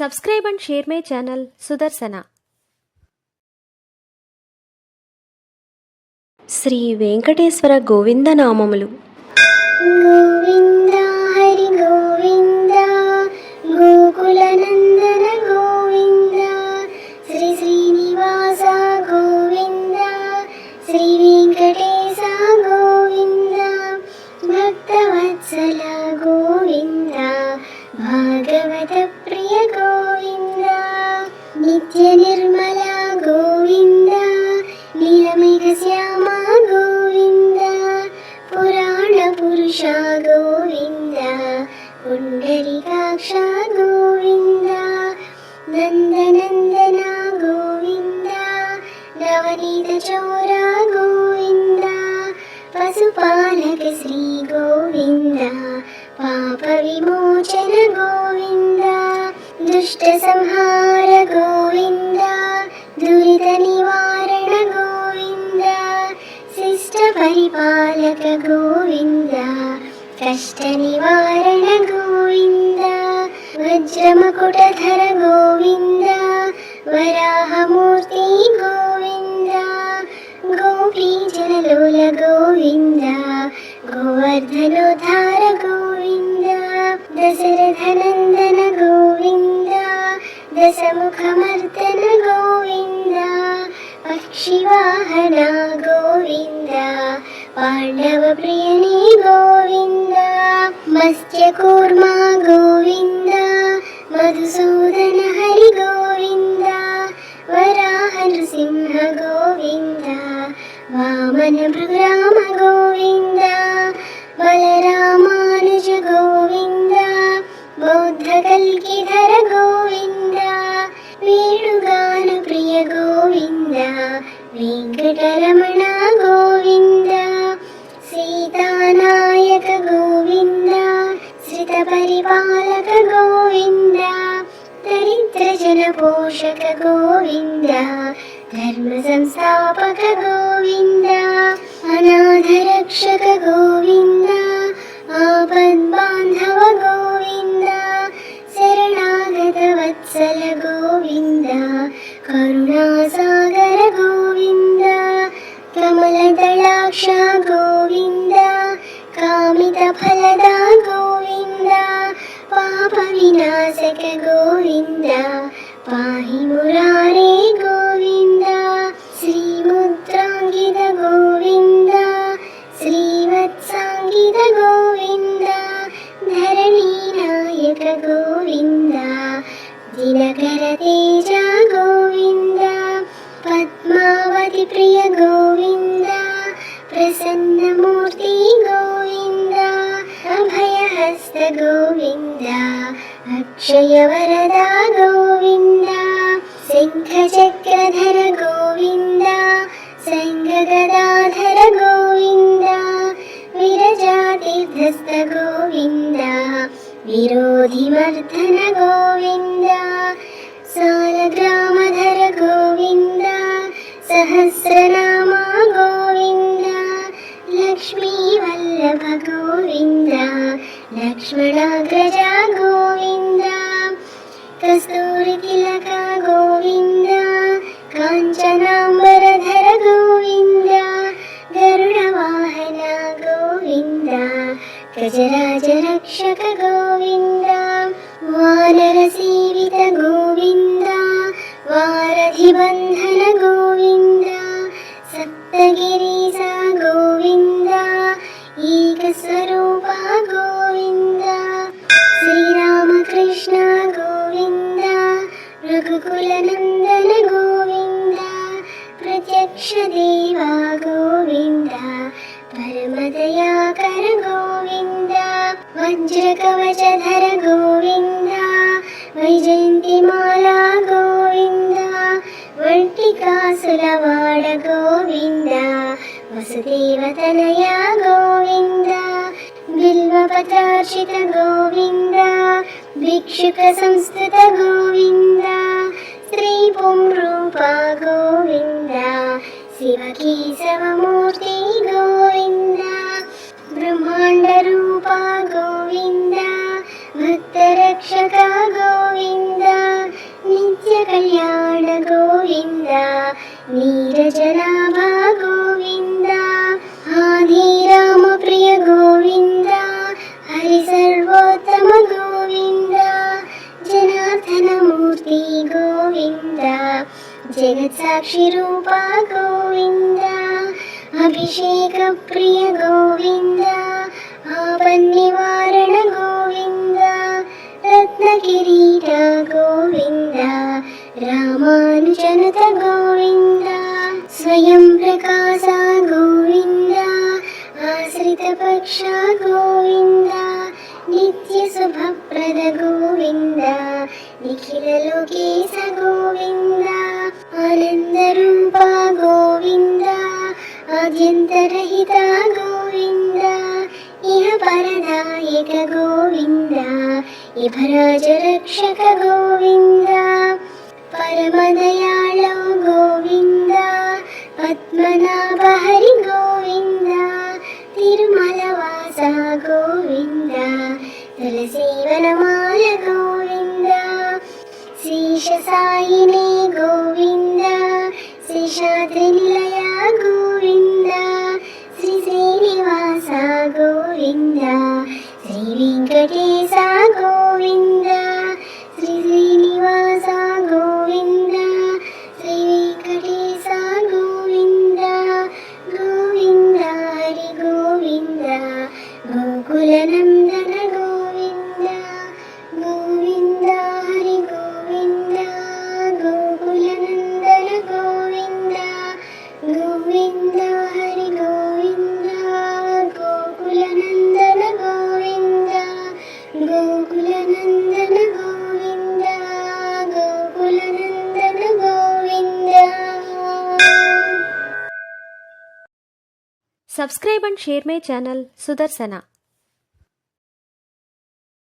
Subscribe and share my channel Sudarsana. Shri Venkateswara Govinda నామములు. గోవింద హరి గోవింద గోకుల నందన గోవింద శ్రీ శ్రీనివాస గోవింద శ్రీ వెంకటేశ గోవింద భక్తవత్సల గోవింద భాగవత ప్రియ గోవింద నిత్య నిర్మల గోవింద నీలమేఘ శ్యామ గోవింద పురాణ పురుష గోవింద పుండరీకాక్ష గోవింద నందనందన గోవింద నవనీత చోర గోవింద పశుపాలక శ్రీ గోవింద పాప విమోచన గోవింద దుష్ట సంహార గోవింద దురిత నివారణ గోవింద శిష్ట పరిపాలక గోవింద కష్ట నివారణ గోవింద వజ్రమకుటధర గోవింద వరాహమూర్తి గోవింద గోపీజనలోల గోవింద గోవర్ధనోద్ధార గోవింద దశరథనందన గోవింద దశముఖమర్దన గోవింద పక్షివాహన గోవింద పాండవ ప్రియనే గోవింద మత్స్యకూర్మ గోవింద మధుసూదన హరి గోవింద వరాహ నృసింహ గోవింద వామన భృరామ గోవింద బలరామానుజ గోవింద బౌద్ధ కల్కిధర గోవింద వేణుగాన ప్రియ గోవింద వెంకటరమణ గోవింద సీతానాయక గోవింద శ్రిత పరిపాలక గోవింద దరిద్ర జన పోషక గోవింద ధర్మ సంస్థాపక గోవింద అనాథ రక్షక గోవింద ఆపద్బాంధవ గోవింద శరణాగత వత్సల గోవింద కరుణాసాగర గోవింద కమలదళాక్ష గోవింద కామిత ఫలద గోవింద పాప వినాశక గోవింద పాహి మురారే గోవింద శ్రీముద్రాంగిత గోవింద శ్రీవత్సాంగిత గోవింద ధరణీనాయక గోవింద దినకర తేజ గోవింద పద్మావతి ప్రియ గోవింద ప్రసన్నమూర్తి గోవింద అభయహస్త గోవింద అక్షయ వరద గోవింద శంఖచక్రధర గోవింద సంగగదాధర గోవింద విరజాతీర్థస్థ గోవింద విరోధిమర్దన గోవింద సాలగ్రామధర గోవింద సహస్రనామ గోవింద లక్ష్మీ వల్లభ గోవింద లక్ష్మణాగ్రజ గోవింద కస్తూరి తిలక గోవింద కాంచనాంబరధర గోవింద గరుడ వాహన గోవింద గజరాజ రక్షక గోవింద వానర సేవిత గోవింద వారధి బంధన గోవింద సప్తగిరీశ గోవింద ఏకస్వరూప గోవింద శ్రీరామకృష్ణ గోవింద రఘుకుల నందన గోవింద ప్రత్యక్ష దేవ గోవింద పరమదయాకర గోవింద వజ్రకవచధర గోవింద వైజయంతిమాల గోవింద వట్టికాసులవాడ గోవింద వసుదేవతనయ గోవింద బిల్వపత్రార్చిత గోవింద భిక్షుక సంస్థిత గోవింద శ్రీ పుంరూప గోవింద శివకేశవమూర్తి గోవింద బ్రహ్మాండ రూప గోవింద భక్తరక్షక గోవింద जगत्साक्षि रूपा गोविन्द अभिषेक प्रिय गोविन्द आपन्निवारण गोविन्द रत्नकिरीट गोविन्द रामानुजनुत गोविन्द स्वयं प्रकाश गोविन्द आश्रितपक्ष गोविन्द नित्यशुभप्रद गोविन्द निखिललोकेश गोविन्द आनन्दरूप गोविन्द आद्यन्तरहित गोविन्द इह परदायक Govind इभराजरक्षक Govind परमदयाळो Govind Padmanabha Hari Govind तिरुमलवास Govind तुलसीवनमाल Govind श्रीशसायिने Govind श्रीशाद्रिनिलय Govind Shri Srinivas Govind Sri Venkatesh Govind Shri Srinivas Govind Sri Venkatesh Govind Govind Hari Govind गोकुलनन्दन Govind Govind Hari Govind गोकुलनन्दन Govind Govind Hari Govind गोकुलनन्दन Govind गोकुलनन्दन Govind गोकुलनन्दन Govind. Subscribe and share my channel Sudarsana.